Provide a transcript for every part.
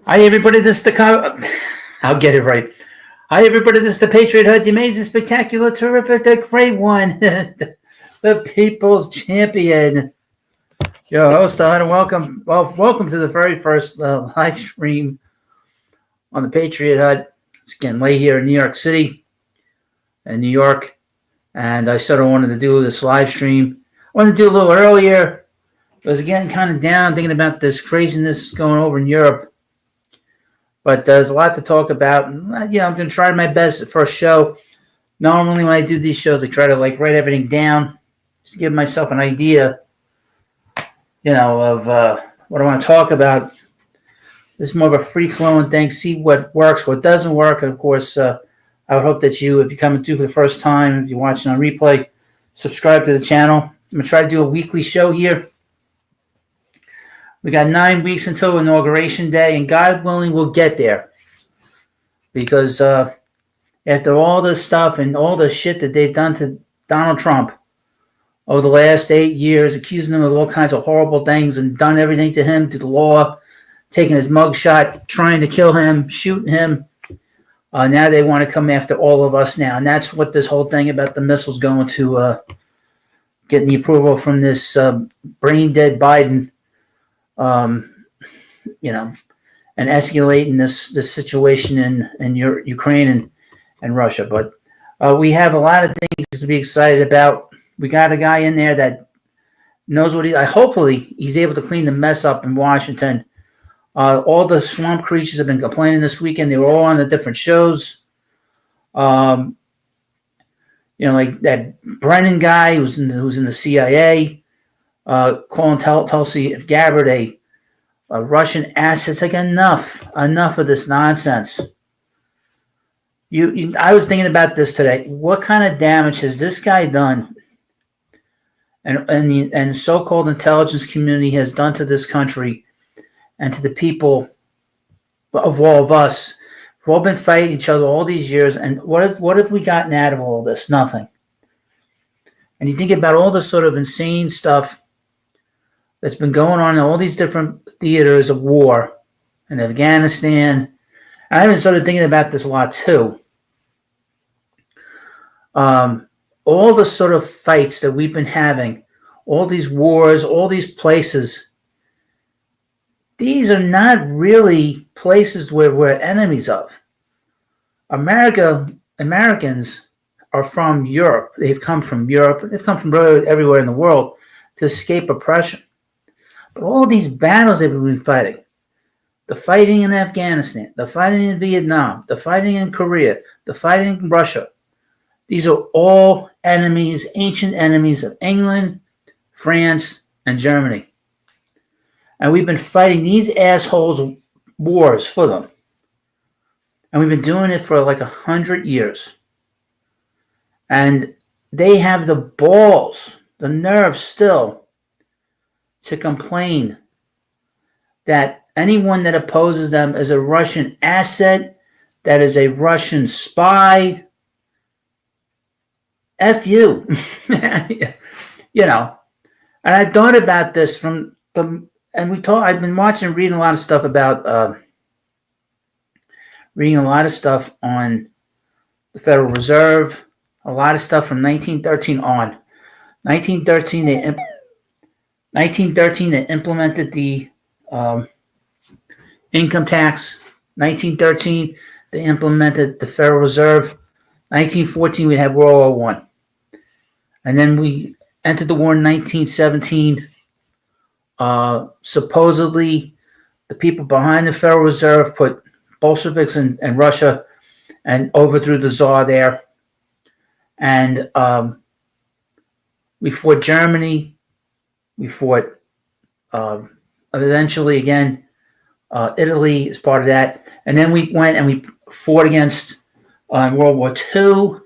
Hi, everybody. I'll get it right. Hi, everybody. This is the Patriot Hood, the amazing, spectacular, terrific, the great one, the people's champion. Your host, and welcome. Well, welcome to the very first live stream on the Patriot Hut. It's getting late here in New York City, and New York, and I sort of wanted to do this live stream. I wanted to do a little earlier. I was getting kind of down thinking about this craziness that's going over in Europe. But there's a lot to talk about. I'm going to try my best for a show. Normally when I do these shows, I try to write everything down just to give myself an idea, of what I want to talk about. This is more of a free-flowing thing. See what works, what doesn't work. And, of course, I would hope that if you're coming through for the first time, if you're watching on replay, subscribe to the channel. I'm going to try to do a weekly show here. We got 9 weeks until Inauguration Day, and God willing, we'll get there. Because after all this stuff and all the shit that they've done to Donald Trump over the last 8 years, accusing him of all kinds of horrible things and done everything to him, to the law, taking his mugshot, trying to kill him, shooting him, now they want to come after all of us now. And that's what this whole thing about the missiles going to getting the approval from this brain-dead Biden, and escalating this situation in Ukraine and Russia. But we have a lot of things to be excited about. We got a guy in there that knows what hopefully he's able to clean the mess up in Washington. All the swamp creatures have been complaining this weekend. They were all on the different shows. Like that Brennan guy who's in the CIA, calling Tulsi Gabbard a Russian asset. It's like enough of this nonsense. I was thinking about this today. What kind of damage has this guy done, and the so-called intelligence community has done to this country and to the people of all of us? We've all been fighting each other all these years, and what have we gotten out of all this? Nothing. And you think about all this sort of insane stuff that's been going on in all these different theaters of war in Afghanistan. And I've been sort of thinking about this a lot too. All the sort of fights that we've been having, all these wars, all these places, these are not really places where we're enemies of. Americans are from Europe. They've come from Europe. They've come from everywhere in the world to escape oppression. But all these battles that we've been fighting, the fighting in Afghanistan, the fighting in Vietnam, the fighting in Korea, the fighting in Russia, these are all enemies, ancient enemies of England, France, and Germany. And we've been fighting these assholes' wars for them. And we've been doing it for 100 years. And they have the balls, the nerve still, to complain that anyone that opposes them is a Russian asset, that is a Russian spy. F you. And I thought about this I've been watching, reading a lot of stuff about, reading a lot of stuff on the Federal Reserve, a lot of stuff from 1913 on. 1913, they implemented the income tax. 1913, they implemented the Federal Reserve. 1914, we had World War I. And then we entered the war in 1917. Supposedly, the people behind the Federal Reserve put Bolsheviks in Russia and overthrew the Tsar there. And we fought Germany. We fought eventually again Italy as part of that, and then we went and we fought against World War II,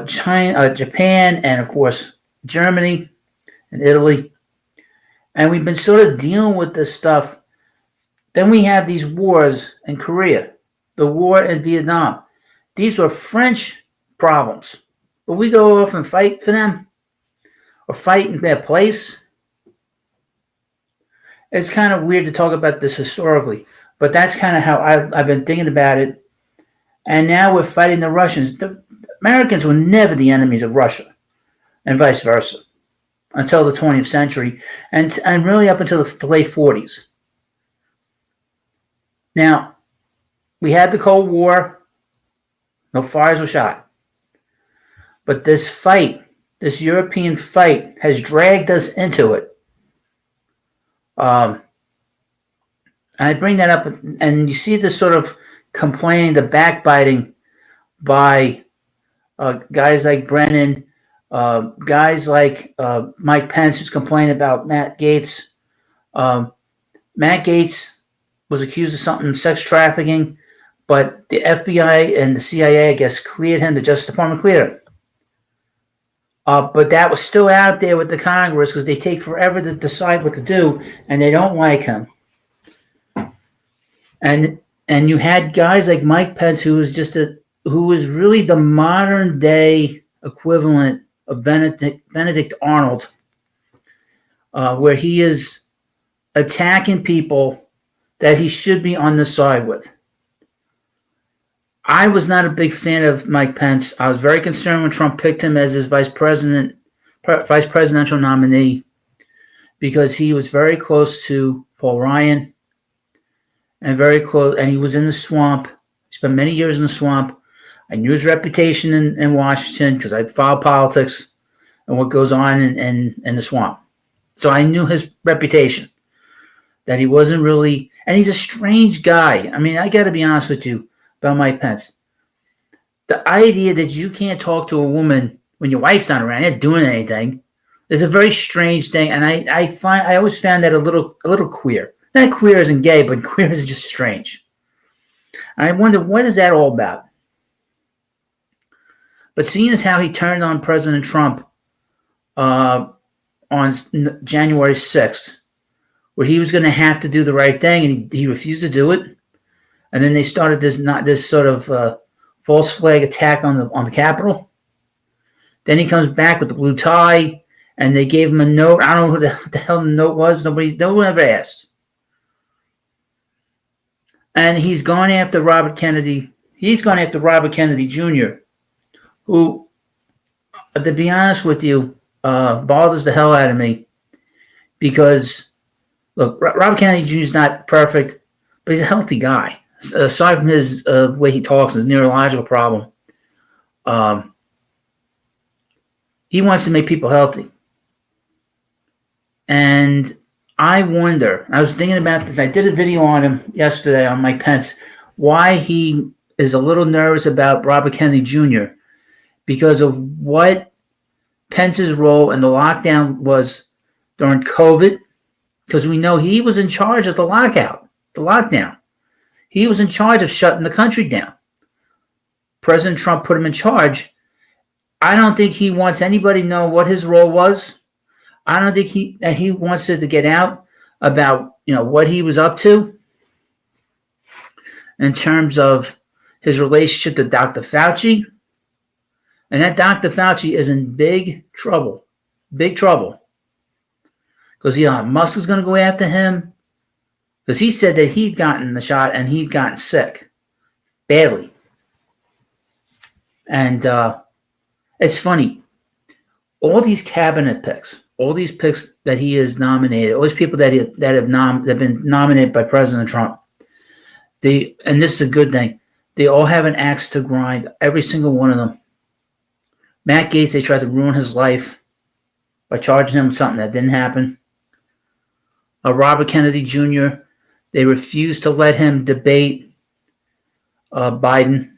China, Japan, and of course Germany and Italy, and we've been sort of dealing with this stuff. Then we have these wars in Korea, the war in Vietnam. These were French problems, but we go off and fight for them or fight in their place. it's kind of weird to talk about this historically, but that's kind of how I've been thinking about it. And now we're fighting the Russians. The Americans were never the enemies of Russia, and vice versa, until the 20th century, and really up until the late 40s. Now, we had the Cold War. No fires were shot. But this fight, this European fight, has dragged us into it. I bring that up, and you see this sort of complaining, the backbiting by guys like Brennan, guys like Mike Pence, who's complaining about Matt Gaetz. Matt Gaetz was accused of something, sex trafficking, but the FBI and the CIA, I guess, cleared him. The Justice Department cleared him. But that was still out there with the Congress because they take forever to decide what to do, and they don't like him. And you had guys like Mike Pence, who was really the modern day equivalent of Benedict Arnold, where he is attacking people that he should be on the side with. I was not a big fan of Mike Pence. I was very concerned when Trump picked him as his vice presidential nominee because he was very close to Paul Ryan and very close, and he was in the swamp. He spent many years in the swamp. I knew his reputation in Washington because I follow politics and what goes on in the swamp. So I knew his reputation, that he wasn't really, and he's a strange guy. I mean, I got to be honest with you about Mike Pence. The idea that you can't talk to a woman when your wife's not around, you're not doing anything, is a very strange thing. And I always found that a little queer. Not queer isn't gay, but queer is just strange. And I wonder, what is that all about? But seeing as how he turned on President Trump on January 6th, where he was going to have to do the right thing, and he refused to do it. And then they started this sort of false flag attack on the Capitol. Then he comes back with the blue tie, and they gave him a note. I don't know who the hell the note was. No one ever asked. And he's gone after Robert Kennedy. He's gone after Robert Kennedy Jr., who, to be honest with you, bothers the hell out of me because, look, Robert Kennedy Jr. is not perfect, but he's a healthy guy. Aside from his way he talks, his neurological problem, he wants to make people healthy. And I wonder, I was thinking about this, I did a video on him yesterday on Mike Pence, why he is a little nervous about Robert Kennedy Jr. because of what Pence's role in the lockdown was during COVID, because we know he was in charge of the lockdown. He was in charge of shutting the country down. President Trump put him in charge. I don't think he wants anybody to know what his role was. I don't think he wants it to get out about what he was up to in terms of his relationship to Dr. Fauci. And that Dr. Fauci is in big trouble. Big trouble. Because Elon Musk is going to go after him. Because he said that he'd gotten the shot and he'd gotten sick. Badly. And it's funny. All these cabinet picks, all these picks that he has nominated, all these people that have been nominated by President Trump, and this is a good thing, they all have an axe to grind, every single one of them. Matt Gaetz, they tried to ruin his life by charging him with something that didn't happen. Robert Kennedy Jr., they refused to let him debate Biden.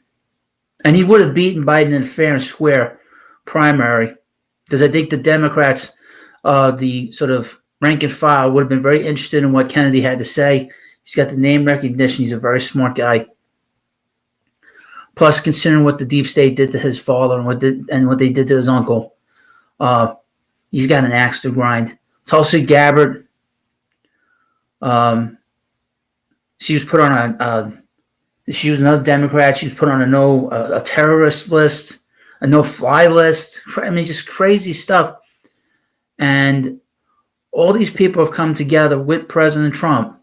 And he would have beaten Biden in a fair and square primary because I think the Democrats, the sort of rank and file, would have been very interested in what Kennedy had to say. He's got the name recognition. He's a very smart guy. Plus, considering what the deep state did to his father and what they did to his uncle, he's got an axe to grind. Tulsi Gabbard, she was put on she was another Democrat. She was put on a terrorist list, a no-fly list. I mean, just crazy stuff. And All these people have come together with President Trump.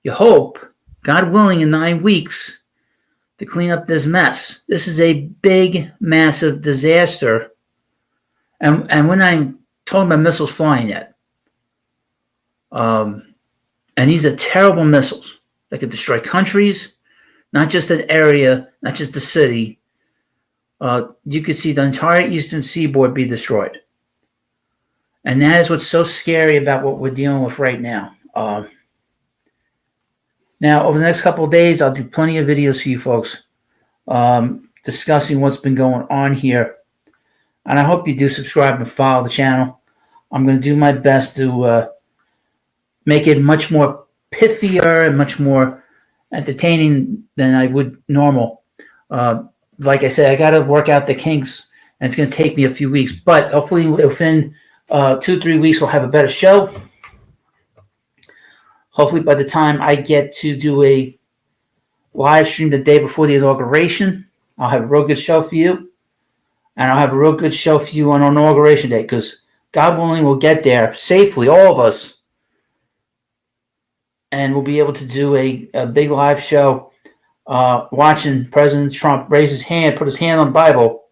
You hope, God willing, in 9 weeks to clean up this mess. This is a big, massive disaster. And we're not even talking about missiles flying yet. And these are terrible missiles that could destroy countries, not just an area, not just a city. You could see the entire eastern seaboard be destroyed. And that is what's so scary about what we're dealing with right now. Now, over the next couple of days, I'll do plenty of videos for you folks discussing what's been going on here. And I hope you do subscribe and follow the channel. I'm going to do my best to make it much more pithier and much more entertaining than I would normal. Like I said, I got to work out the kinks, and it's going to take me a few weeks. But hopefully within 2-3 weeks, we'll have a better show. Hopefully by the time I get to do a live stream the day before the inauguration, I'll have a real good show for you. And I'll have a real good show for you on Inauguration Day, because God willing, we'll get there safely, all of us. And we'll be able to do a big live show watching President Trump raise his hand, put his hand on the Bible,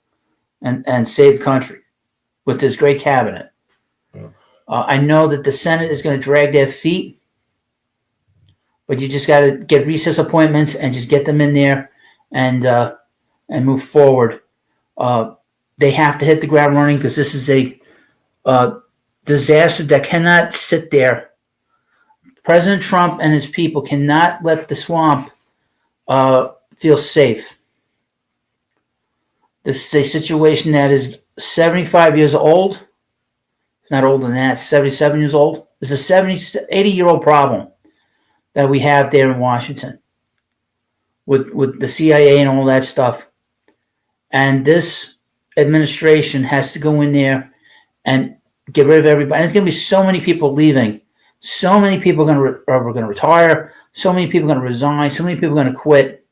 and save the country with this great cabinet. I know that the Senate is going to drag their feet, but you just got to get recess appointments and just get them in there and move forward. They have to hit the ground running, because this is a disaster that cannot sit there. President Trump and his people cannot let the swamp feel safe. This is a situation that is 75 years old. It's not older than that, 77 years old. It's a 80-year-old problem that we have there in Washington with the CIA and all that stuff. And this administration has to go in there and get rid of everybody. And there's going to be so many people leaving. So many people are going to retire. So many people are going to resign. So many people are going to quit.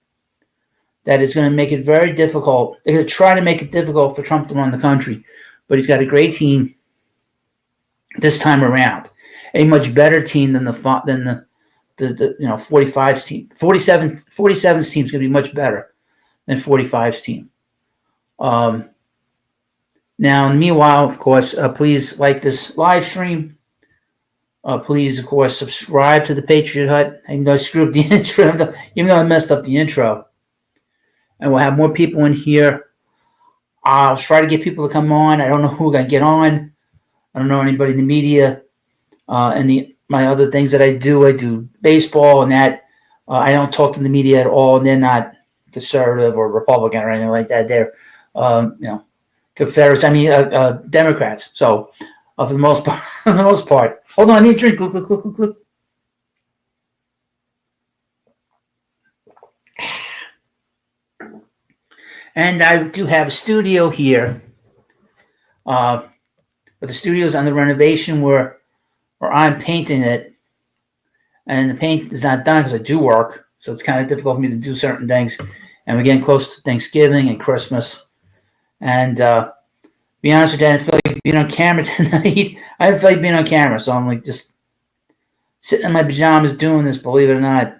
That it's going to make it very difficult. They're going to try to make it difficult for Trump to run the country. But he's got a great team this time around. A much better team than the 45's team. 47's team is going to be much better than 45's team. Now, meanwhile, of course, please like this live stream. Please, of course, subscribe to the Patriot Hut. Even though I screwed up the intro, even though I messed up the intro. And we'll have more people in here. I'll try to get people to come on. I don't know who we're going to get on. I don't know anybody in the media. My other things that I do baseball and that. I don't talk to the media at all. And they're not conservative or Republican or anything like that. They're, Confederates. Democrats. So, for the most part, Hold on, I need a drink. Look. And I do have a studio here. But the studio's under renovation where I'm painting it. And the paint is not done because I do work. So it's kind of difficult for me to do certain things. And we're getting close to Thanksgiving and Christmas. And be honest with you, I didn't feel like being on camera tonight. I didn't feel like being on camera. So I'm like just sitting in my pajamas doing this, believe it or not.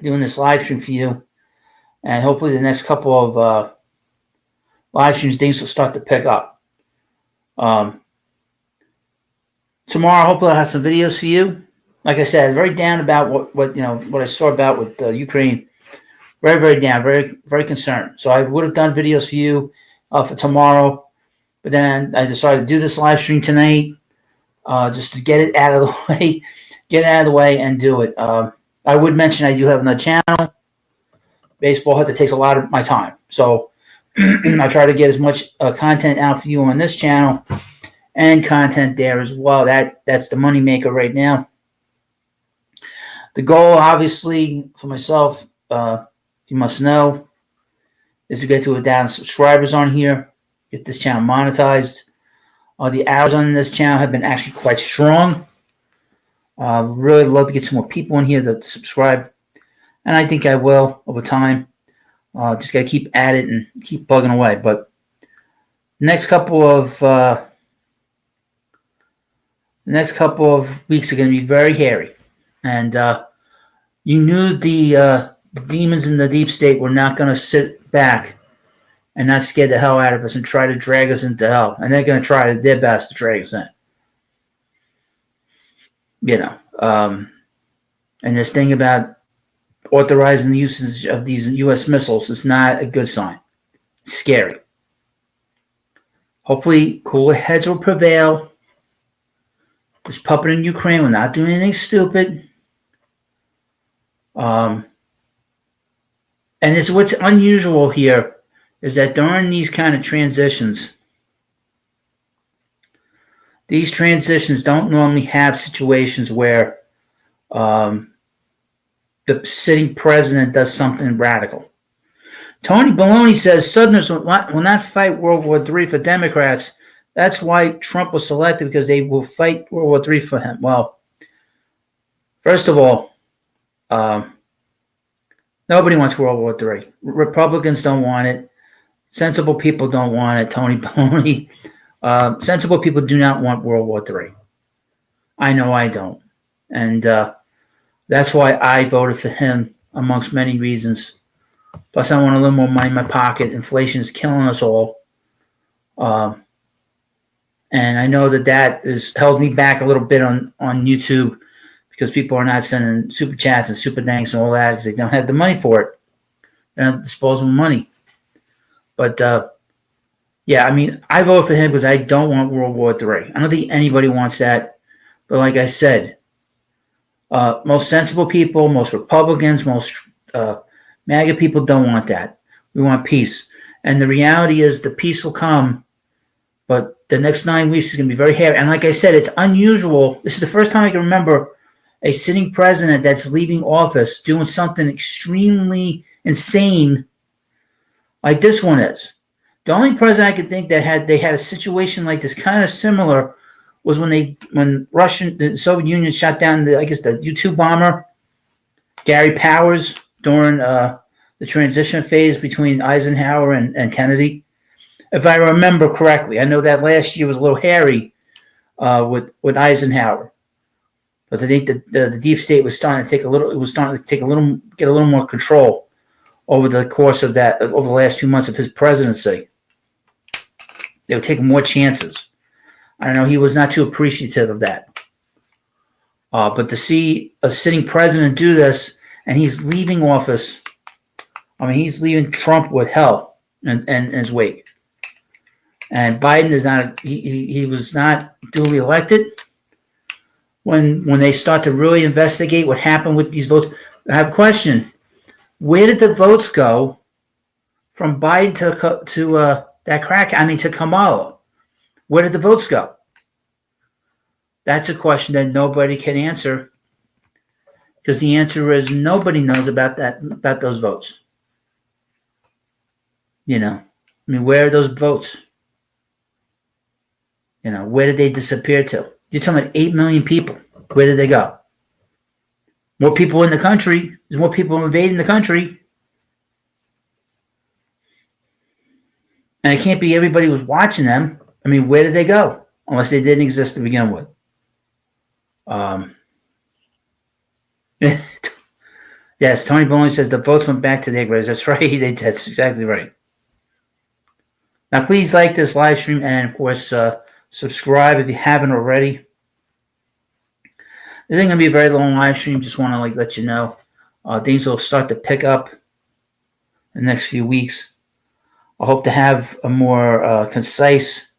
Doing this live stream for you. And hopefully the next couple of live streams, things will start to pick up. Tomorrow, hopefully I'll have some videos for you. Like I said, very down about what I saw about with Ukraine. Very, very down, very, very concerned. So I would have done videos for you for tomorrow, but then I decided to do this live stream tonight just to get it out of the way, and do it. I would mention I do have another channel, Baseball Hut, that takes a lot of my time. So I try to get as much content out for you on this channel and content there as well. That's the money maker right now. The goal, obviously, for myself, you must know, is to get to 1,000 subscribers on here, get this channel monetized. The hours on this channel have been actually quite strong. Really love to get some more people in here to subscribe, and I think I will over time. Just got to keep at it and keep plugging away. But next couple of The next couple of weeks are going to be very hairy. And you knew the demons in the deep state were not going to sit back and not scare the hell out of us and try to drag us into hell. And they're going to try their best to drag us in. And this thing about authorizing the usage of these U.S. missiles is not a good sign. It's scary. Hopefully, cooler heads will prevail. This puppet in Ukraine will not do anything stupid. And it's what's unusual here is that during these kind of transitions, these transitions don't normally have situations where the sitting president does something radical. Tony Baloney says Southerners will not fight World War III for Democrats. That's why Trump was selected, because they will fight World War III for him. Well, first of all, nobody wants World War III. Republicans don't want it. Sensible people don't want it. Tony Baloney. Sensible people do not want World War III. I know I don't. And that's why I voted for him, amongst many reasons. Plus, I want a little more money in my pocket. Inflation is killing us all. And I know that has held me back a little bit on YouTube, because people are not sending super chats and super thanks and all that because they don't have the money for it. They don't have disposable money. But, yeah, I mean, I vote for him because I don't want World War III. I don't think anybody wants that. But like I said, most sensible people, most Republicans, most MAGA people don't want that. We want peace. And the reality is the peace will come, but the next 9 weeks is going to be very hairy. And like I said, it's unusual. This is the first time I can remember a sitting president that's leaving office doing something extremely insane like this one is. The only president I could think that they had a situation like this kind of similar was when the Soviet Union shot down the U-2 bomber, Gary Powers, during the transition phase between Eisenhower and Kennedy. If I remember correctly, I know that last year was a little hairy with Eisenhower, because I think the deep state was starting to get a little more control over the course of that, over the last 2 months of his presidency. They were taking more chances. I don't know, he was not too appreciative of that. But to see a sitting president do this, and he's leaving office, I mean, he's leaving Trump with hell in his wake. And Biden is not, he was not duly elected. When they start to really investigate what happened with these votes, I have a question. Where did the votes go from Biden to Kamala? Where did the votes go? That's a question that nobody can answer, because the answer is nobody knows about those votes. I mean, where are those votes? Where did they disappear to? You're talking about 8 million people. Where did they go? More people in the country. There's more people invading the country. And it can't be everybody was watching them. I mean, where did they go? Unless they didn't exist to begin with. Yes, Tony Baloney says the votes went back to the Negroes. That's right. That's exactly right. Now, please like this live stream, and, of course, subscribe if you haven't already. This isn't going to be a very long live stream. Just want to let you know. Things will start to pick up in the next few weeks. I hope to have a more concise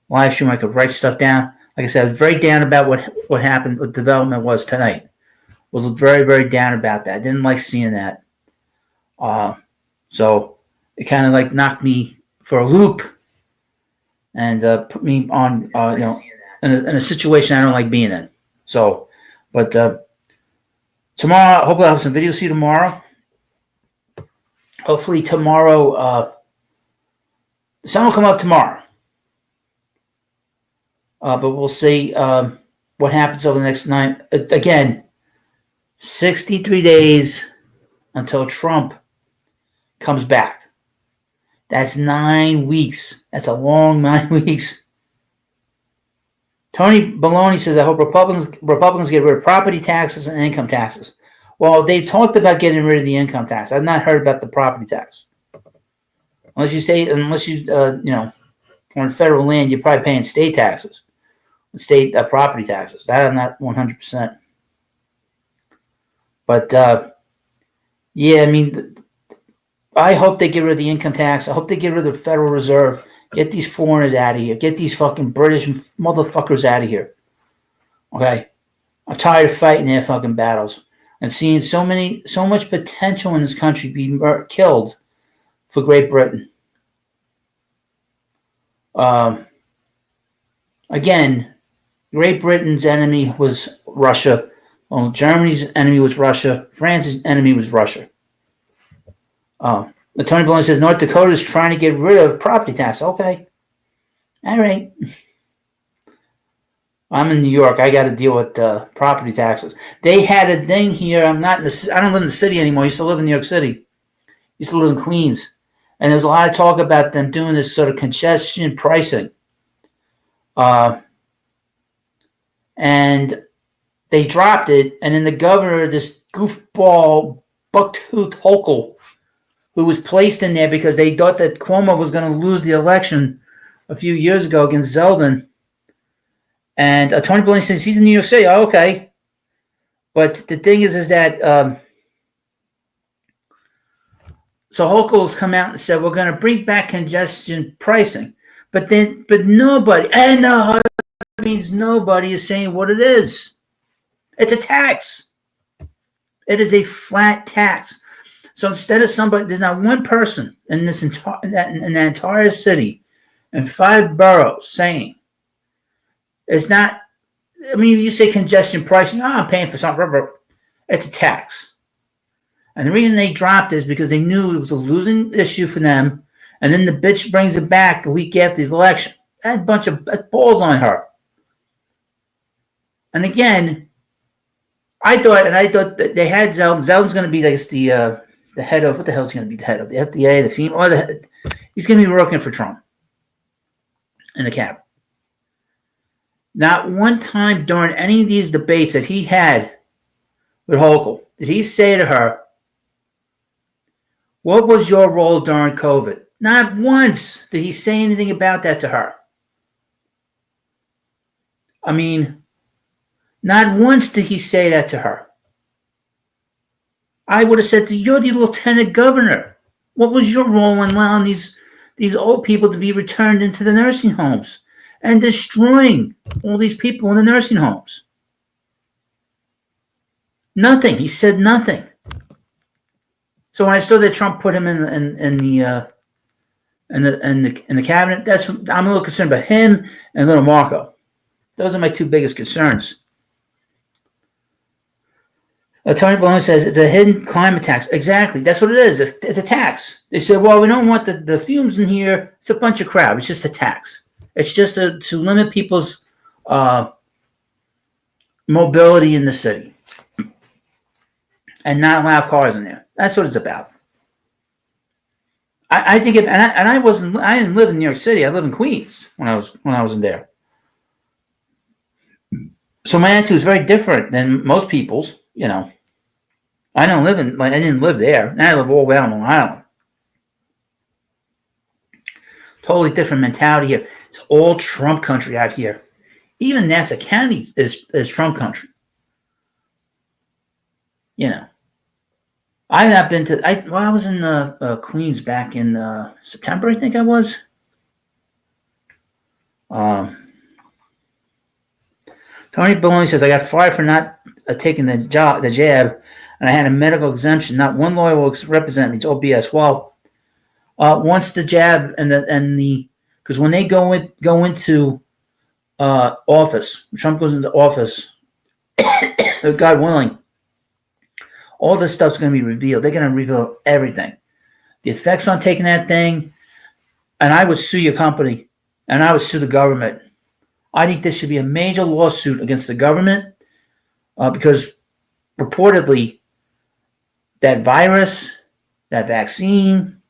live stream. I could write stuff down. Like I said, I was very down about what happened, what development was tonight. Was very, very down about that. I didn't like seeing that. So it kind of knocked me for a loop and put me on, in a situation I don't like being in. So, but tomorrow, hopefully I'll have some videos for you tomorrow. Hopefully tomorrow, the sun will come up tomorrow. But we'll see what happens over the next 9. Again, 63 days until Trump comes back. That's 9 weeks. That's a long 9 weeks Tony Baloney says, I hope Republicans get rid of property taxes and income taxes. Well, they talked about getting rid of the income tax. I've not heard about the property tax. Unless you on federal land, you're probably paying state taxes, state property taxes. That I'm not 100%. But yeah, I mean, I hope they get rid of the income tax. I hope they get rid of the Federal Reserve. Get these foreigners out of here. Get these fucking British motherfuckers out of here. Okay? I'm tired of fighting their fucking battles and seeing so much potential in this country be killed for Great Britain. Again, Great Britain's enemy was Russia. Well, Germany's enemy was Russia. France's enemy was Russia. Tony Baloney says North Dakota is trying to get rid of property tax. Okay. All right. I'm in New York. I got to deal with property taxes. They had a thing here. I don't live in the city anymore. I used to live in New York City. I used to live in Queens. And there was a lot of talk about them doing this sort of congestion pricing. And they dropped it. And then the governor, this goofball, buck-toothed Hochul, who was placed in there because they thought that Cuomo was going to lose the election a few years ago against Zeldin. And Tony Baloney says he's in New York City. Oh, okay. But the thing is that so Hochul's come out and said we're going to bring back congestion pricing. But nobody, and that means nobody is saying what it is. It's a tax. It is a flat tax. So instead of somebody, there's not one person in that entire city and 5 boroughs saying it's not. I mean, you say congestion pricing. Oh, I'm paying for something. It's a tax, and the reason they dropped it is because they knew it was a losing issue for them. And then the bitch brings it back the week after the election. That bunch of balls on her. And again, I thought that they had Zeldin. Zeldin's going to be like the head of, what the hell is he going to be the head of? The FDA, the FEMA, or he's going to be working for Trump in the cabinet. Not one time during any of these debates that he had with Hochul did he say to her, what was your role during COVID? Not once did he say anything about that to her. I mean, not once did he say that to her. I would have said to you, you're the lieutenant governor. What was your role in allowing these old people to be returned into the nursing homes and destroying all these people in the nursing homes? Nothing. He said nothing. So when I saw that Trump put him in the cabinet, that's what, I'm a little concerned about him and little Marco. Those are my 2 biggest concerns. Tony Baloney says it's a hidden climate tax. Exactly. That's what it is. It's a tax. They said, well, we don't want the fumes in here. It's a bunch of crap. It's just a tax. It's just to limit people's mobility in the city and not allow cars in there. That's what it's about. I think it, and I didn't live in New York City. I lived in Queens when I was in there. So my attitude is very different than most people's. You know, I didn't live there. Now I live all the way on Long Island. Totally different mentality here. It's all Trump country out here. Even Nassau County is Trump country. You know, I've not been to. I was in Queens back in September. I think I was. Tony Baloney says I got fired for not taking the jab, and I had a medical exemption. Not one lawyer will represent me. It's all BS. Well, once the jab because when they go into office, Trump goes into office, God willing, all this stuff's going to be revealed. They're going to reveal everything, the effects on taking that thing, and I would sue your company, and I would sue the government. I think this should be a major lawsuit against the government because reportedly that virus, that vaccine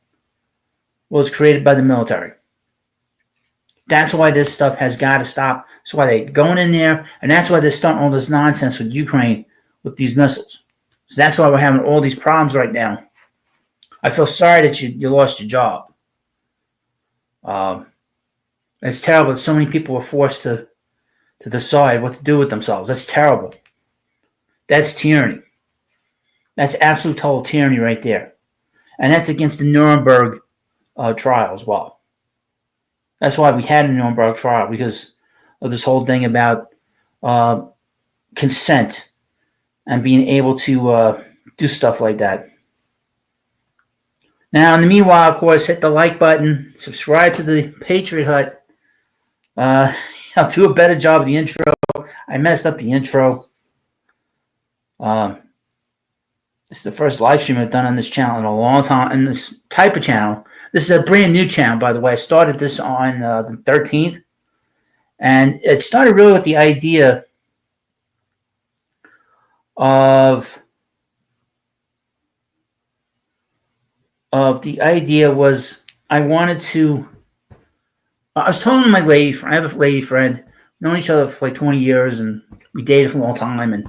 was created by the military. That's why this stuff has got to stop. That's why they're going in there, and that's why they're starting all this nonsense with Ukraine with these missiles. So that's why we're having all these problems right now. I feel sorry that you lost your job. It's terrible that so many people were forced to decide what to do with themselves. That's terrible. That's tyranny. That's absolute total tyranny right there. And that's against the Nuremberg trial as well. That's why we had a Nuremberg trial, because of this whole thing about consent and being able to do stuff like that. Now, in the meanwhile, of course, hit the like button, subscribe to the Patriot Hut. I'll do a better job of the intro. I messed up the intro. This is the first live stream I've done on this channel in a long time, in this type of channel. This is a brand new channel, by the way. I started this on the 13th. And it started really with the idea of was I wanted to, I was telling my lady friend, I have a lady friend, known each other for like 20 years, and we dated for a long time, and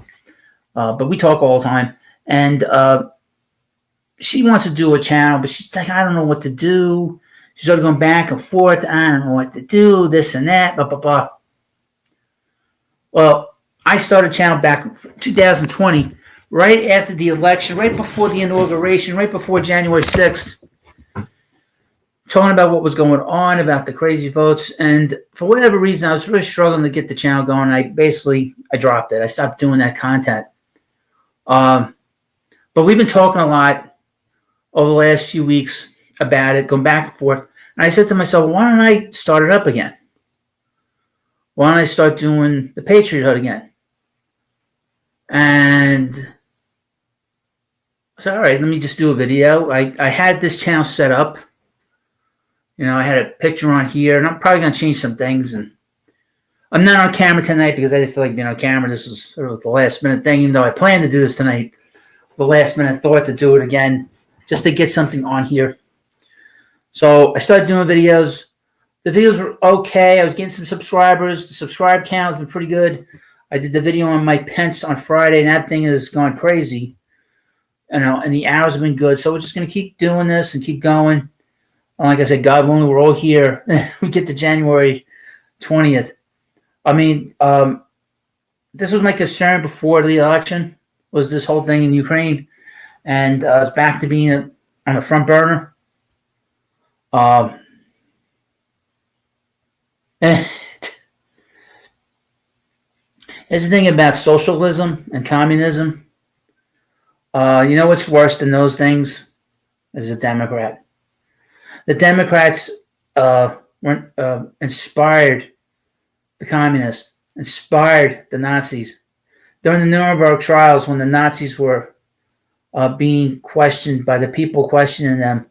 but we talk all the time, and she wants to do a channel, but she's like, I don't know what to do. She's sort of going back and forth, I don't know what to do, this and that, blah, blah, blah. Well, I started a channel back in 2020, right after the election, right before the inauguration, right before January 6th, talking about what was going on, about the crazy votes. And for whatever reason, I was really struggling to get the channel going. I dropped it. I stopped doing that content. But we've been talking a lot over the last few weeks about it, going back and forth. And I said to myself, why don't I start it up again? Why don't I start doing the Patriot Hut again? And I said, all right, let me just do a video. I had this channel set up. You know, I had a picture on here, and I'm probably going to change some things. And I'm not on camera tonight because I didn't feel like being on camera. This was sort of the last minute thing, even though I planned to do this tonight. The last minute thought to do it again, just to get something on here. So I started doing videos. The videos were okay. I was getting some subscribers. The subscribe count has been pretty good. I did the video on Mike Pence on Friday, and that thing has gone crazy. You know, and the hours have been good. So we're just going to keep doing this and keep going. And like I said, God willing, we're all here. We get to January 20th. I mean, this was my concern before the election, was this whole thing in Ukraine. And it's back to being on the front burner. It's the thing about socialism and communism. You know what's worse than those things? Is a Democrat. The Democrats inspired the communists, inspired the Nazis. During the Nuremberg trials, when the Nazis were being questioned by the people questioning them,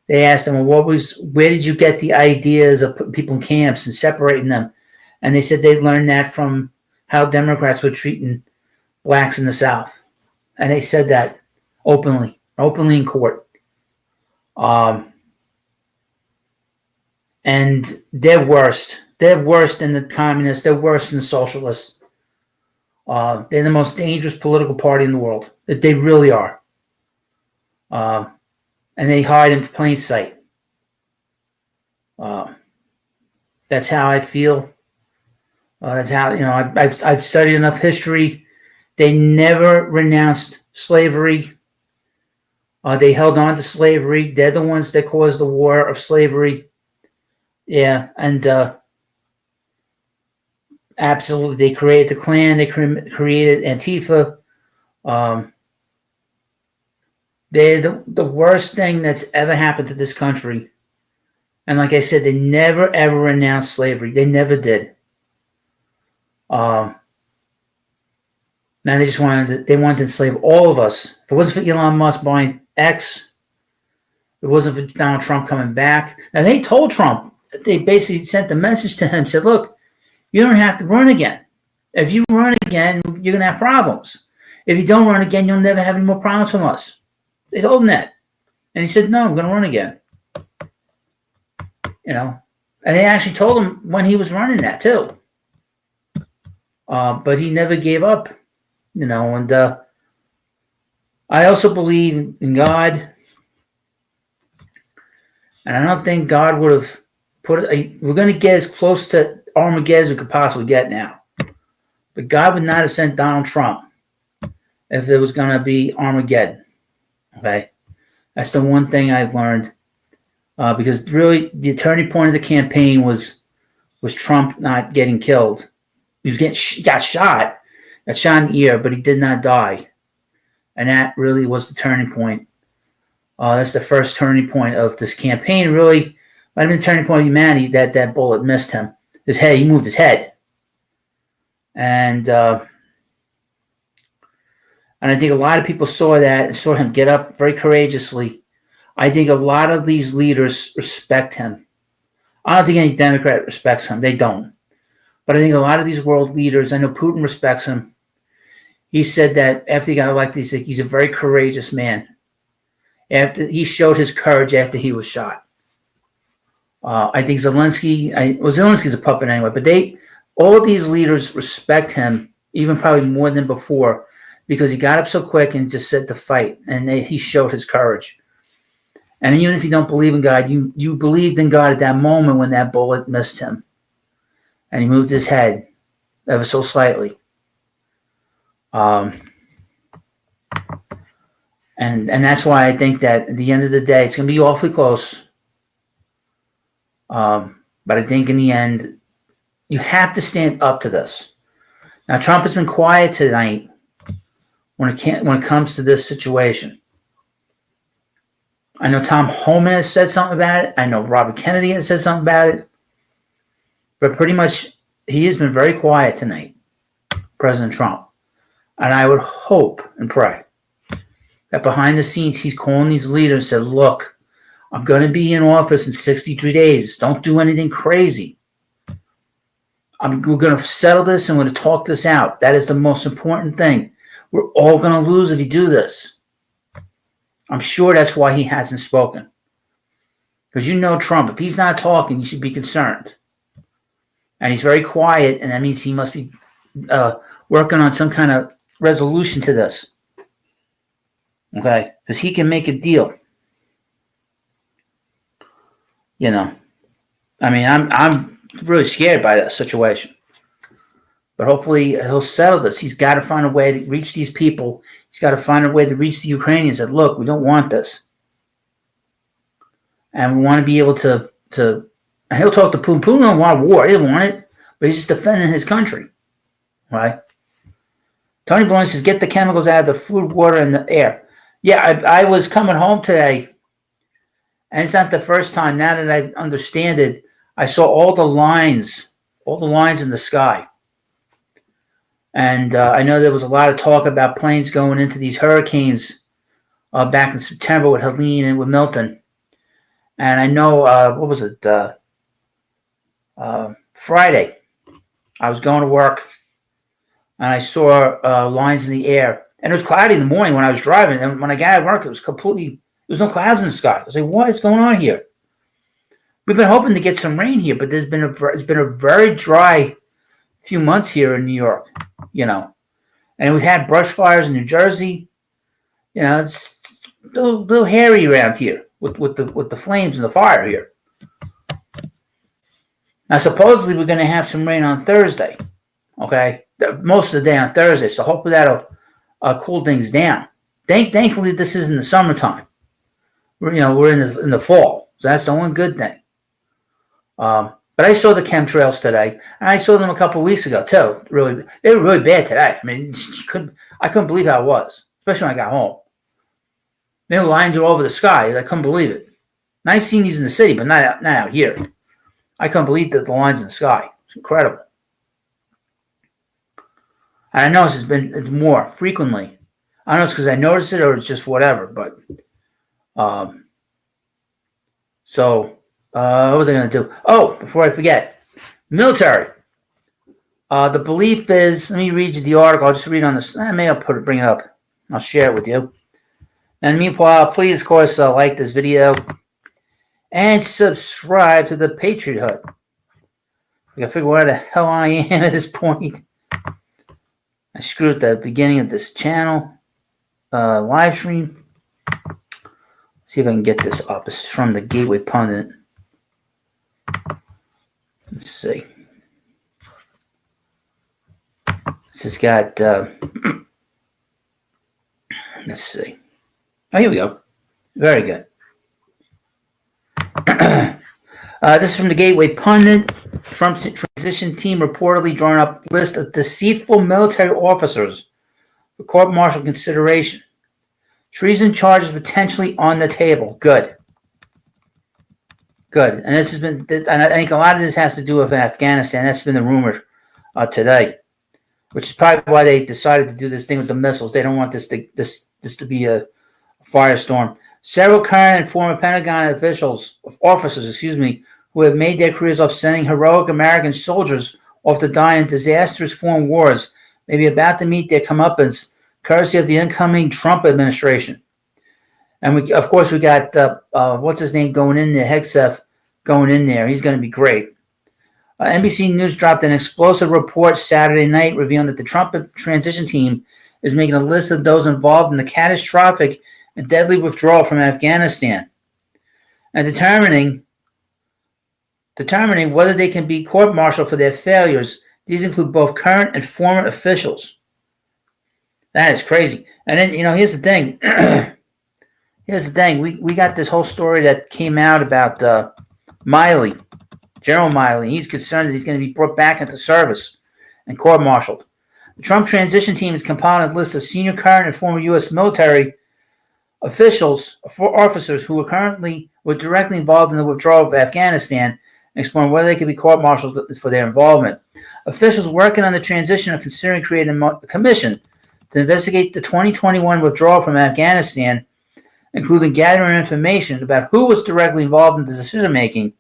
they asked them, well, where did you get the ideas of putting people in camps and separating them? And they said they learned that from how Democrats were treating blacks in the South. And they said that openly in court. And they're worse. They're worse than the communists. They're worse than the socialists. They're the most dangerous political party in the world. They really are. And they hide in plain sight. That's how I feel. That's how, you know, I've studied enough history. They never renounced slavery. They held on to slavery. They're the ones that caused the war of slavery. Yeah, and absolutely, they created the Klan. They created Antifa. They're the worst thing that's ever happened to this country. And like I said, they never, ever renounced slavery. They never did. Now they just wanted to enslave all of us. If it wasn't for Elon Musk buying X, if it wasn't for Donald Trump coming back. Now they told Trump, they basically sent the message to him, said, look, you don't have to run again. If you run again, you're going to have problems. If you don't run again, you'll never have any more problems from us. They told him that. And he said, no, I'm going to run again. You know, And they actually told him when he was running that too. But he never gave up, and I also believe in God. And I don't think God would have we're going to get as close to Armageddon as we could possibly get now. But God would not have sent Donald Trump if there was going to be Armageddon. Okay? That's the one thing I've learned. Because really, the turning point of the campaign was Trump not getting killed. He got shot in the ear, but he did not die. And that really was the turning point. That's the first turning point of this campaign. Really, might have been the turning point of humanity that bullet missed him. His head, he moved his head. And I think a lot of people saw that and saw him get up very courageously. I think a lot of these leaders respect him. I don't think any Democrat respects him. They don't. But I think a lot of these world leaders, I know Putin respects him. He said that after he got elected, he said he's a very courageous man. After he showed his courage after he was shot. I think Zelensky's a puppet anyway, but all these leaders respect him, even probably more than before, because he got up so quick and just said to fight, and he showed his courage. And even if you don't believe in God, you believed in God at that moment when that bullet missed him. And he moved his head ever so slightly. And that's why I think that at the end of the day, it's going to be awfully close. But I think in the end, you have to stand up to this. Now, Trump has been quiet tonight when it comes to this situation. I know Tom Homan has said something about it. I know Robert Kennedy has said something about it. But pretty much, he has been very quiet tonight, President Trump. And I would hope and pray that behind the scenes, he's calling these leaders and said, look, I'm going to be in office in 63 days. Don't do anything crazy. We're going to settle this and we're going to talk this out. That is the most important thing. We're all going to lose if you do this. I'm sure that's why he hasn't spoken. Because Trump, if he's not talking, you should be concerned. And he's very quiet, and that means he must be working on some kind of resolution to this. Okay? Because he can make a deal. I'm really scared by that situation. But hopefully he'll settle this. He's got to find a way to reach these people. He's got to find a way to reach the Ukrainians and look, we don't want this. And we want to be able to and he'll talk to Putin. Putin don't want war. He doesn't want it. But he's just defending his country. Right? Tony Blinken says, get the chemicals out of the food, water, and the air. Yeah, I was coming home today, and it's not the first time. Now that I understand it, I saw all the lines in the sky. And I know there was a lot of talk about planes going into these hurricanes back in September with Helene and with Milton. And I know, Friday, I was going to work, and I saw lines in the air. And it was cloudy in the morning when I was driving. And when I got out of work, there was no clouds in the sky. I was like, what is going on here? We've been hoping to get some rain here, but it's been a very dry few months here in New York, and we've had brush fires in New Jersey. It's a little hairy around here with the flames and the fire here. Now, supposedly we're going to have some rain on Thursday. Okay, most of the day on Thursday, so hopefully that'll cool things down. Thankfully, this isn't the summertime. We're in the fall, so that's the one good thing. But I saw the chemtrails today, and I saw them a couple of weeks ago too. They were really bad today. I mean, I couldn't believe how it was, especially when I got home. The lines are over the sky. I couldn't believe it. And I've seen these in the city, but not out here. I couldn't believe the lines in the sky. It's incredible. And I know it's more frequently. I don't know if it's because I noticed it or it's just whatever. But what was I going to do? Oh, before I forget, military. The belief is, let me read you the article. I'll just read on this. Maybe I'll bring it up. I'll share it with you. And meanwhile, please, of course, like this video and subscribe to the Patriot Hut. I gotta figure where the hell I am at this point. I screwed at the beginning of this channel live stream. See if I can get this up. This is from the Gateway Pundit. Let's see. This has got, let's see. Oh, here we go. Very good. This is from the Gateway Pundit. Trump's transition team reportedly drawn up a list of deceitful military officers for court-martial consideration. Treason charges potentially on the table. Good. Good. And this has been, and I think a lot of this has to do with Afghanistan. That's been the rumor today, which is probably why they decided to do this thing with the missiles. They don't want this to be a firestorm. Several current and former Pentagon officers, who have made their careers off sending heroic American soldiers off to die in disastrous foreign wars, may be about to meet their comeuppance, courtesy of the incoming Trump administration. And we got what's his name going in there, Hegseth going in there. He's going to be great. NBC News dropped an explosive report Saturday night revealing that the Trump transition team is making a list of those involved in the catastrophic and deadly withdrawal from Afghanistan and determining whether they can be court-martialed for their failures. These include both current and former officials. That is crazy. And then, here's the thing. We got this whole story that came out about Milley, General Milley. He's concerned that he's going to be brought back into service and court-martialed. The Trump transition team has compiled a list of senior, current, and former U.S. military officers who were directly involved in the withdrawal of Afghanistan and exploring whether they could be court-martialed for their involvement. Officials working on the transition are considering creating a commission to investigate the 2021 withdrawal from Afghanistan, including gathering information about who was directly involved in the decision-making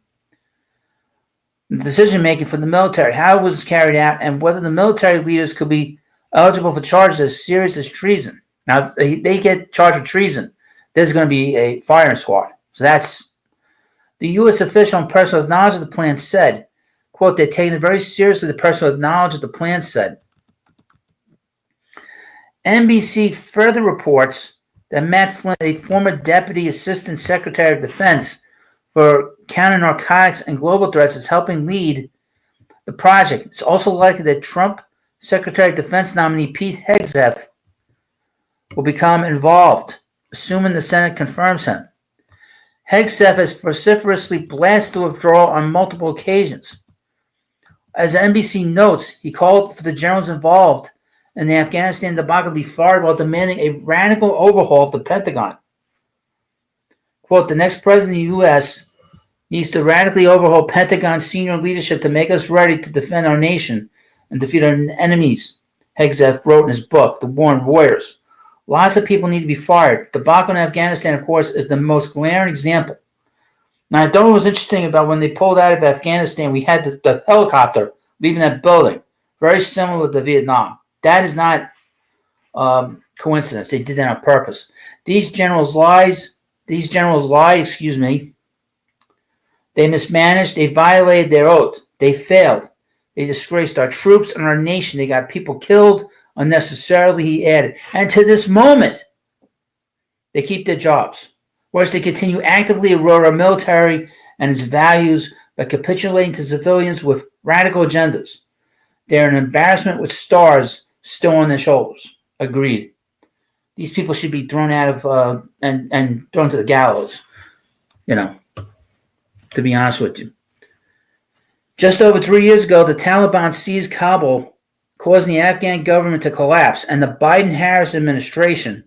for the military, how it was carried out, and whether the military leaders could be eligible for charges as serious as treason. Now, if they get charged with treason, there's going to be a firing squad. So that's the U.S. official and person with knowledge of the plan said, quote, they're taking it very seriously, the person with knowledge of the plan said. NBC further reports that Matt Flynn, a former Deputy Assistant Secretary of Defense for counter-narcotics and global threats, is helping lead the project. It's also likely that Trump Secretary of Defense nominee Pete Hegseth will become involved, assuming the Senate confirms him. Hegseth has vociferously blasted the withdrawal on multiple occasions. As NBC notes, he called for the generals involved in the Afghanistan debacle to be fired while demanding a radical overhaul of the Pentagon. Quote, the next president of the U.S. needs to radically overhaul Pentagon senior leadership to make us ready to defend our nation and defeat our enemies, Hegseth wrote in his book, The War on Warriors. Lots of people need to be fired. The debacle in Afghanistan, of course, is the most glaring example. Now, I thought it was interesting about when they pulled out of Afghanistan, we had the helicopter leaving that building, very similar to Vietnam. That is not coincidence. They did that on purpose. These generals lied, They mismanaged. They violated their oath. They failed. They disgraced our troops and our nation. They got people killed unnecessarily, he added. And to this moment, they keep their jobs. Whereas they continue actively erode our military and its values by capitulating to civilians with radical agendas. They're an embarrassment with stars still on their shoulders. Agreed. These people should be thrown out of and thrown to the gallows, to be honest with you. Just over 3 years ago, the Taliban seized Kabul, causing the Afghan government to collapse, and the Biden-Harris administration,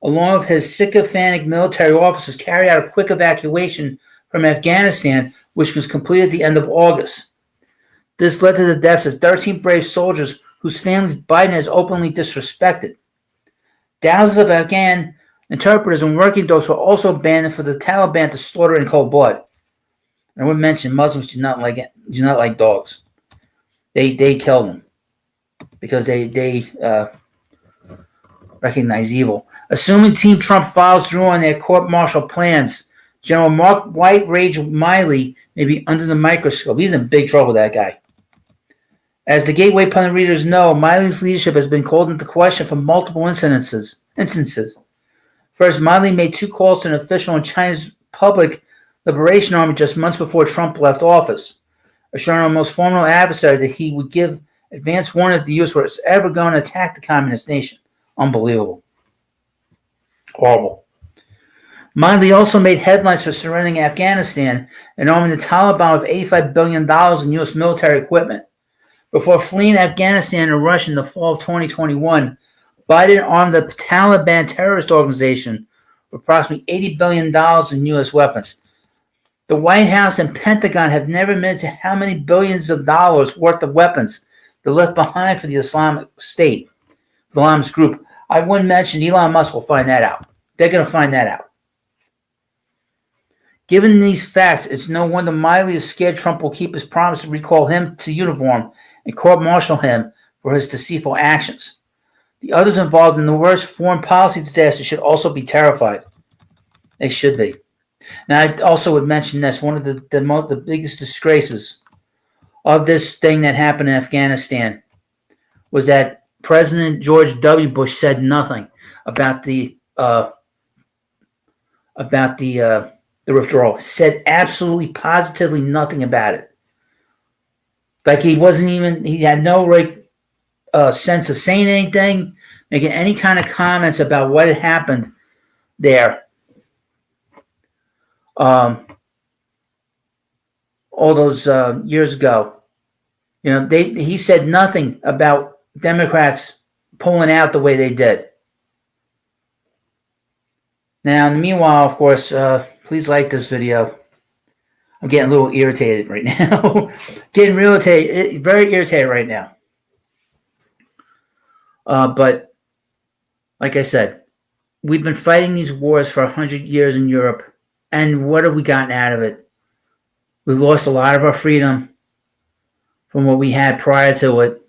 along with his sycophantic military officers, carried out a quick evacuation from Afghanistan, which was completed at the end of August. This led to the deaths of 13 brave soldiers whose families Biden has openly disrespected. Thousands of Afghan interpreters and working dogs were also abandoned for the Taliban to slaughter in cold blood. And I would mention Muslims do not like dogs. They kill them because they recognize evil. Assuming Team Trump follows through on their court-martial plans, General Mark White Rage Milley may be under the microscope. He's in big trouble, that guy. As the Gateway pundit readers know, Miley's leadership has been called into question for multiple instances. First, Miley made 2 calls to an official in China's Public Liberation Army just months before Trump left office, assuring our most formidable adversary that he would give advance warning that the U.S. was ever going to attack the communist nation. Unbelievable. Horrible. Miley also made headlines for surrendering Afghanistan and arming the Taliban with $85 billion in U.S. military equipment. Before fleeing Afghanistan and Russia in the fall of 2021, Biden armed the Taliban terrorist organization with approximately $80 billion in U.S. weapons. The White House and Pentagon have never admitted to how many billions of dollars worth of weapons they left behind for the Islamic State, the Islamist group. I wouldn't mention Elon Musk will find that out. They're going to find that out. Given these facts, it's no wonder Miley is scared Trump will keep his promise to recall him to uniform and court-martial him for his deceitful actions. The others involved in the worst foreign policy disaster should also be terrified. They should be. Now, I also would mention this. One of the biggest disgraces of this thing that happened in Afghanistan was that President George W. Bush said nothing about the withdrawal. Said absolutely, positively nothing about it. Like he had no sense of saying anything, making any kind of comments about what had happened there. All those years ago. He said nothing about Democrats pulling out the way they did. Now, meanwhile, of course, please like this video. I'm getting a little irritated right now. Very irritated right now. But, like I said, we've been fighting these wars for 100 years in Europe. And what have we gotten out of it? We've lost a lot of our freedom from what we had prior to it.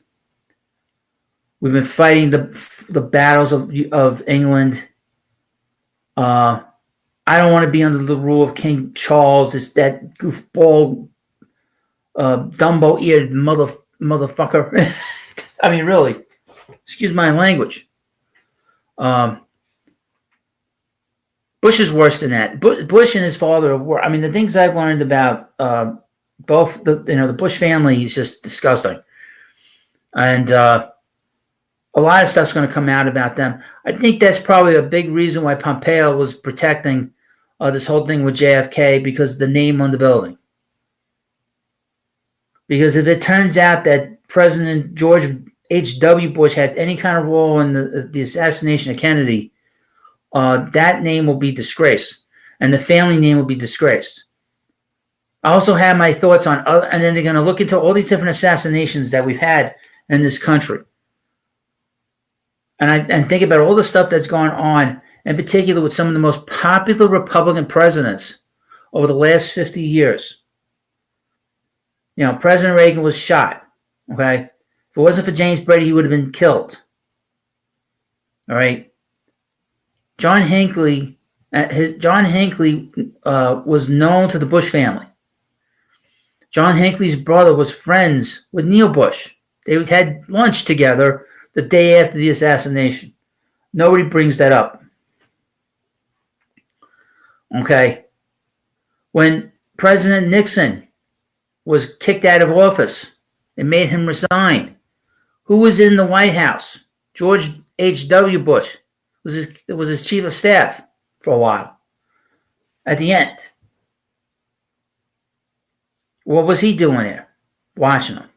We've been fighting the battles of England. I don't want to be under the rule of King Charles. It's that goofball, Dumbo-eared motherfucker. I mean, really. Excuse my language. Bush is worse than that. Bush and his father are worse. I mean, the things I've learned about both the Bush family is just disgusting, and a lot of stuff's going to come out about them. I think that's probably a big reason why Pompeo was protecting this whole thing with JFK, because of the name on the building. Because if it turns out that President George H.W. Bush had any kind of role in the assassination of Kennedy, that name will be disgraced, and the family name will be disgraced. I also have my thoughts on and then they're going to look into all these different assassinations that we've had in this country, and think about all the stuff that's gone on, in particular with some of the most popular Republican presidents over the last 50 years. President Reagan was shot. Okay, if it wasn't for James Brady, he would have been killed. All right. John Hinckley was known to the Bush family. John Hinckley's brother was friends with Neil Bush. They had lunch together the day after the assassination. Nobody brings that up. Okay. When President Nixon was kicked out of office, it made him resign. Who was in the White House? George H.W. Bush. It was his chief of staff for a while. At the end, what was he doing there? Watching them.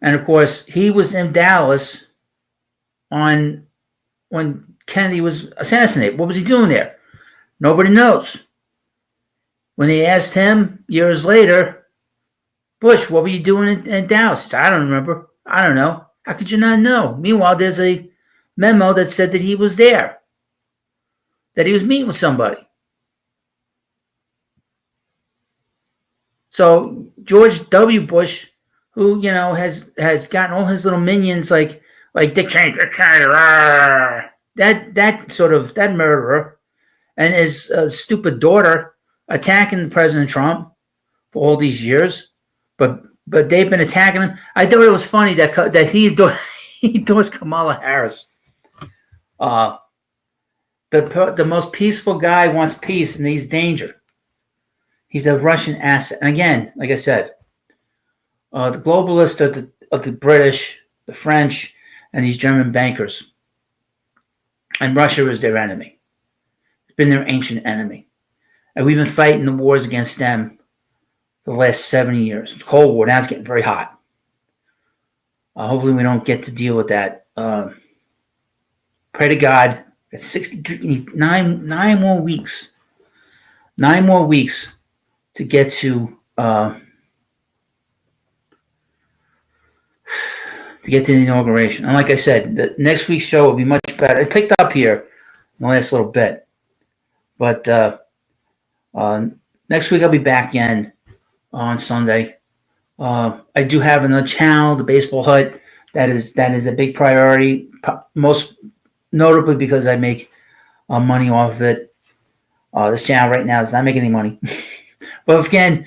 And of course, he was in Dallas when Kennedy was assassinated. What was he doing there? Nobody knows. When they asked him years later, Bush, what were you doing in Dallas? He said, I don't remember. I don't know. How could you not know? Meanwhile, there's a memo that said that he was there, that he was meeting with somebody. So George W. Bush, who has gotten all his little minions like Dick Cheney, that murderer, and his stupid daughter attacking President Trump for all these years, but But they've been attacking him. I thought it was funny that he endorse Kamala Harris. The most peaceful guy wants peace, and he's danger. He's a Russian asset. And again, like I said, the globalists are the British, the French, and these German bankers. And Russia is their enemy. It's been their ancient enemy. And we've been fighting the wars against them for the last 70 years. It's Cold War. Now it's getting very hot. Hopefully we don't get to deal with that. Pray to God. Got 9 more weeks. 9 more weeks to get to the inauguration. And like I said, the next week's show will be much better. It picked up here in the last little bit. But next week I'll be back again on Sunday. I do have another channel, the Baseball Hut. That is a big priority, most notably because I make money off of it. This channel right now is not making any money. But again,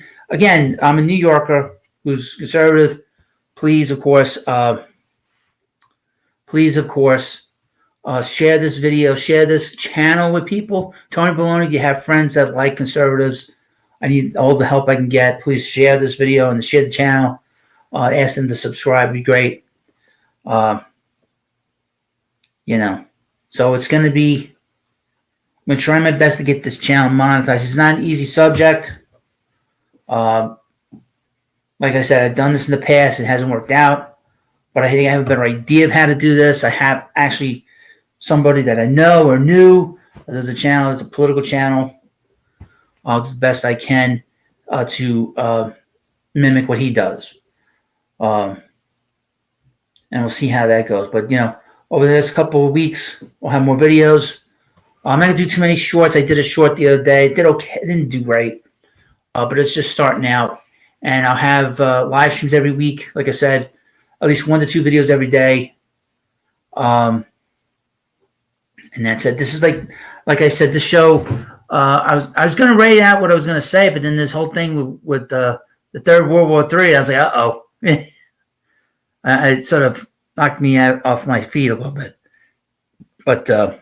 I'm a New Yorker who's conservative. Please, of course, share this video, share this channel with people. Tony Baloney, you have friends that like conservatives. I need all the help I can get. Please share this video and share the channel. Ask them to subscribe. It'd be great. So it's going to be, I'm going to try my best to get this channel monetized. It's not an easy subject. Like I said, I've done this in the past. It hasn't worked out. But I think I have a better idea of how to do this. I have actually somebody that I know or knew. There's a channel. It's a political channel. I'll do the best I can to mimic what he does. And we'll see how that goes. But, over the next couple of weeks, we'll have more videos. I'm not going to do too many shorts. I did a short the other day. It did okay. It didn't do great. But it's just starting out. And I'll have live streams every week. Like I said, at least 1 to 2 videos every day. And that's it. This is like I said, the show, I was going to write out what I was going to say, but then this whole thing with the Third World War III, I was like, uh-oh. It sort of knocked me off my feet a little bit. But I'll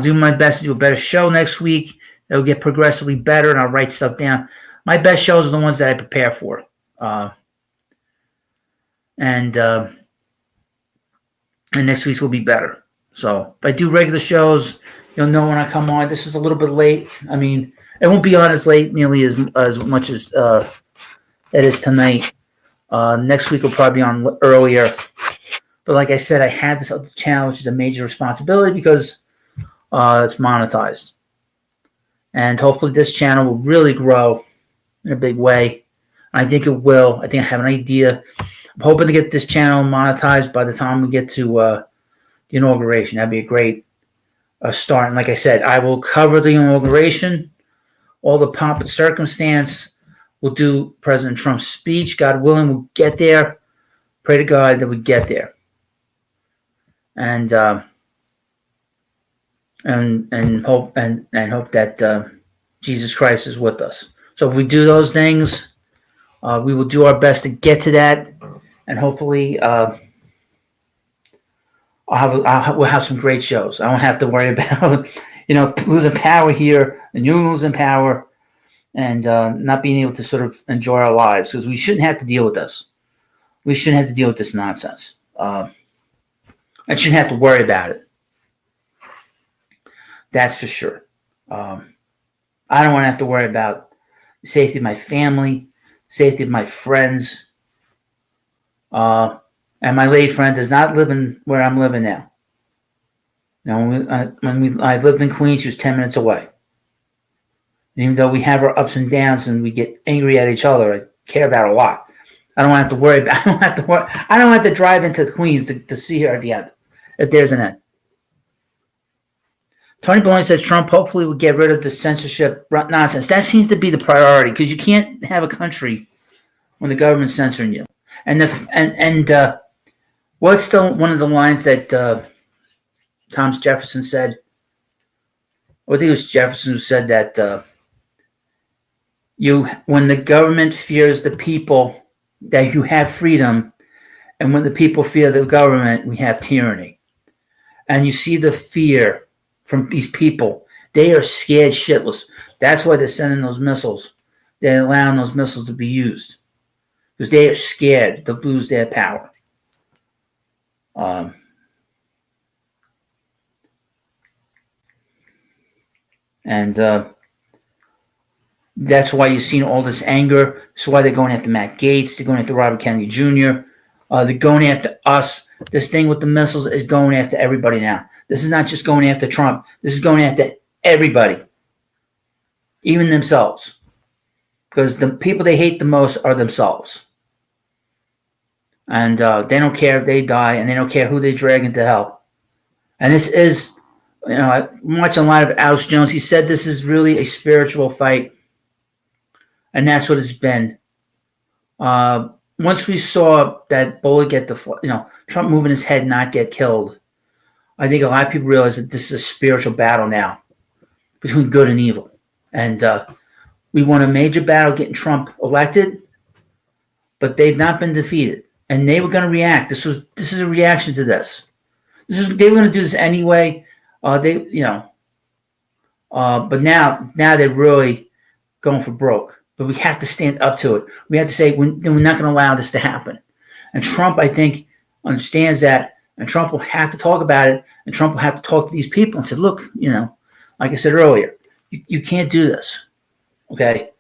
do my best to do a better show next week. It'll get progressively better, and I'll write stuff down. My best shows are the ones that I prepare for. And next week's will be better. So if I do regular shows, you'll know when I come on. This is a little bit late. I mean, it won't be on as late nearly as much as it is tonight. Next week will probably be on earlier. But like I said, I had this other channel, which is a major responsibility because it's monetized. And hopefully this channel will really grow in a big way. I think it will. I think I have an idea. I'm hoping to get this channel monetized by the time we get to the inauguration. That'd be a great start. And like I said, I will cover the inauguration, all the pomp and circumstance. We'll do President Trump's speech. God willing, we'll get there. Pray to God that we get there. And hope that Jesus Christ is with us. So if we do those things, we will do our best to get to that, and hopefully we'll have some great shows. I won't have to worry about losing power here and you losing power, and not being able to sort of enjoy our lives, because we shouldn't have to deal with this. We shouldn't have to deal with this nonsense. I shouldn't have to worry about it. That's for sure. I don't want to have to worry about the safety of my family, safety of my friends. And my late friend does not live in where I'm living now. When I lived in Queens, she was 10 minutes away. And even though we have our ups and downs and we get angry at each other, I care about her a lot. I don't have to worry about. I don't have to drive into Queens to see her at the end, if there's an end. Tony Baloney says Trump hopefully will get rid of the censorship nonsense. That seems to be the priority, because you can't have a country when the government's censoring you. And what's one of the lines that Thomas Jefferson said? I think it was Jefferson who said that When the government fears the people, that you have freedom, and when the people fear the government, we have tyranny. And you see the fear from these people. They are scared shitless. That's why they're sending those missiles. They're allowing those missiles to be used because they are scared to lose their power. And that's why you've seen all this anger. That's why they're going after Matt Gaetz. They're going after Robert Kennedy Jr. They're going after us. This thing with the missiles is going after everybody now. This is not just going after Trump. This is going after everybody, even themselves. Because the people they hate the most are themselves. And they don't care if they die, and they don't care who they drag into hell. And this is, I'm watching a lot of Alex Jones. He said this is really a spiritual fight. And that's what it's been. Once we saw that bullet get Trump moving his head, not get killed, I think a lot of people realize that this is a spiritual battle now between good and evil. And we won a major battle getting Trump elected, but they've not been defeated. And they were going to react. This is a reaction to this. They were going to do this anyway. But now they're really going for broke. But we have to stand up to it. We have to say we're not going to allow this to happen. And Trump, I think, understands that. And Trump will have to talk about it. And Trump will have to talk to these people and say, look, like I said earlier, you can't do this. Okay?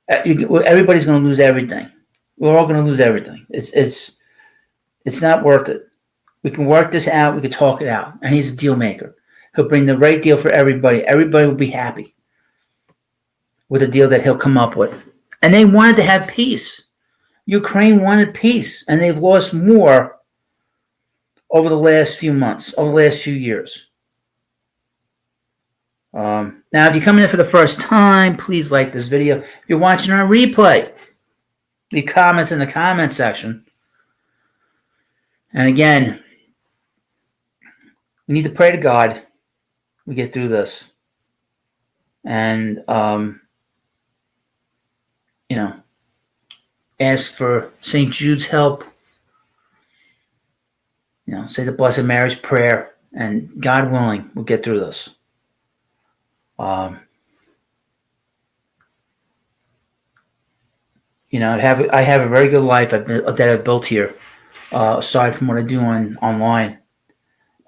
Everybody's going to lose everything. We're all going to lose everything. It's not worth it. We can work this out. We can talk it out. And he's a deal maker. He'll bring the right deal for everybody. Everybody will be happy with the deal that he'll come up with. And they wanted to have peace. Ukraine wanted peace, and they've lost more over the last few months, over the last few years. Now, if you're coming in for the first time, please like this video. If you're watching on replay, leave comments in the comment section. And again, we need to pray to God we get through this. And ask for St. Jude's help. Say the Blessed Mary's prayer, and God willing, we'll get through this. I have a very good life that I've built here, aside from what I do online,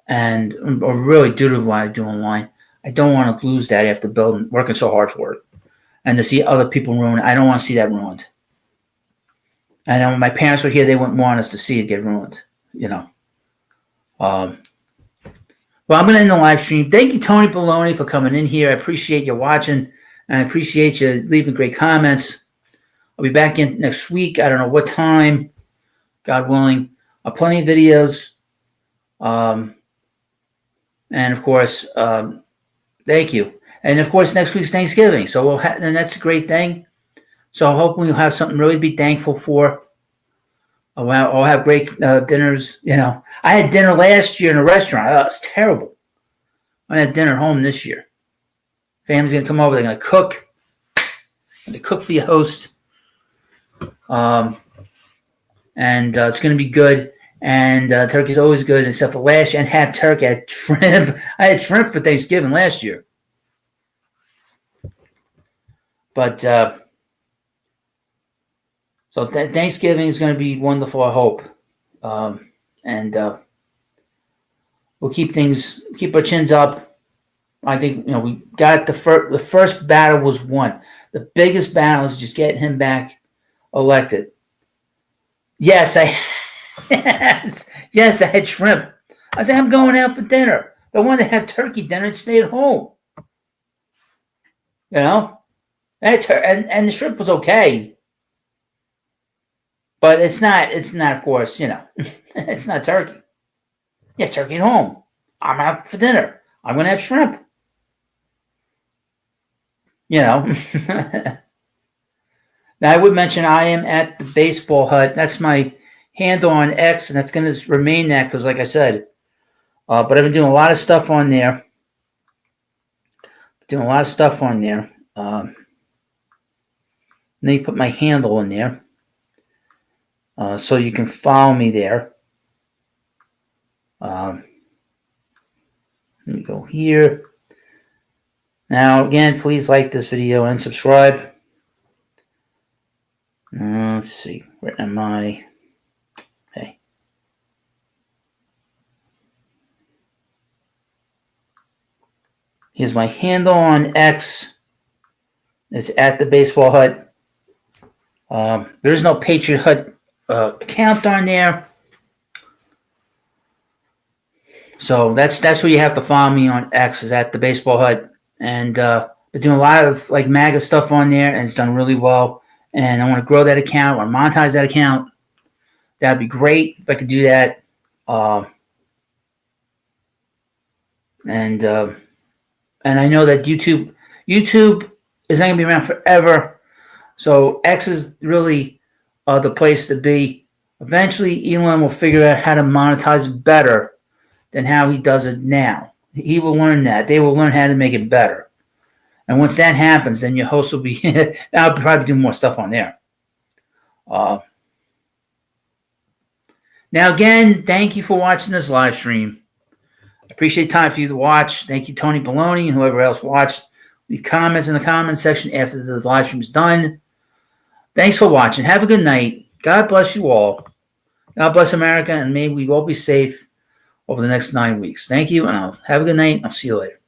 and or really due to what I do online. I don't want to lose that after working so hard for it, and to see other people ruined. I don't want to see that ruined. I know when my parents were here, they wouldn't want us to see it get ruined. Well, I'm going to end the live stream. Thank you, Tony Baloney, for coming in here. I appreciate you watching, and I appreciate you leaving great comments. I'll be back in next week. I don't know what time, God willing. Plenty of videos. And, of course, thank you. And, of course, next week's Thanksgiving. So and that's a great thing. So hopefully we'll have something really to be thankful for. I'll have great dinners. I had dinner last year in a restaurant. Oh, it was terrible. I had dinner at home this year. Family's going to come over. They're going to cook. They cook for your host. And it's going to be good. And turkey's always good, except for last year. And have turkey. I had shrimp. I had shrimp for Thanksgiving last year. But so Thanksgiving is going to be wonderful, I hope. And we'll keep our chins up. I think, we got the first battle was won. The biggest battle is just getting him back elected. Yes, I had shrimp. I said, I'm going out for dinner. If I wanted to have turkey dinner, I'd stay at home. And the shrimp was okay. But it's not, of course, it's not turkey. You have turkey at home. I'm out for dinner. I'm going to have shrimp. Now, I would mention I am at the Baseball Hut. That's my handle on X, and that's going to remain that because, like I said, but I've been doing a lot of stuff on there. And then you put my handle in there, so you can follow me there. Let me go here. Now, again, please like this video and subscribe. Let's see. Where am I? Okay. Here's my handle on X. It's at the Baseball Hut. There's no Patriot Hut account on there. So that's where you have to follow me on X, is at the Baseball Hut. And been doing a lot of like MAGA stuff on there, and it's done really well. And I want to grow that account or monetize that account. That'd be great if I could do that. And I know that YouTube is not going to be around forever. So X is really the place to be. Eventually, Elon will figure out how to monetize it better than how he does it now. He will learn that. They will learn how to make it better. And once that happens, then your host will be... I'll probably do more stuff on there. Now, again, thank you for watching this live stream. I appreciate time for you to watch. Thank you, Tony Baloney, and whoever else watched. Leave comments in the comment section after the live stream is done. Thanks for watching. Have a good night. God bless you all. God bless America, and may we all be safe over the next 9 weeks. Thank you, and I'll have a good night. I'll see you later.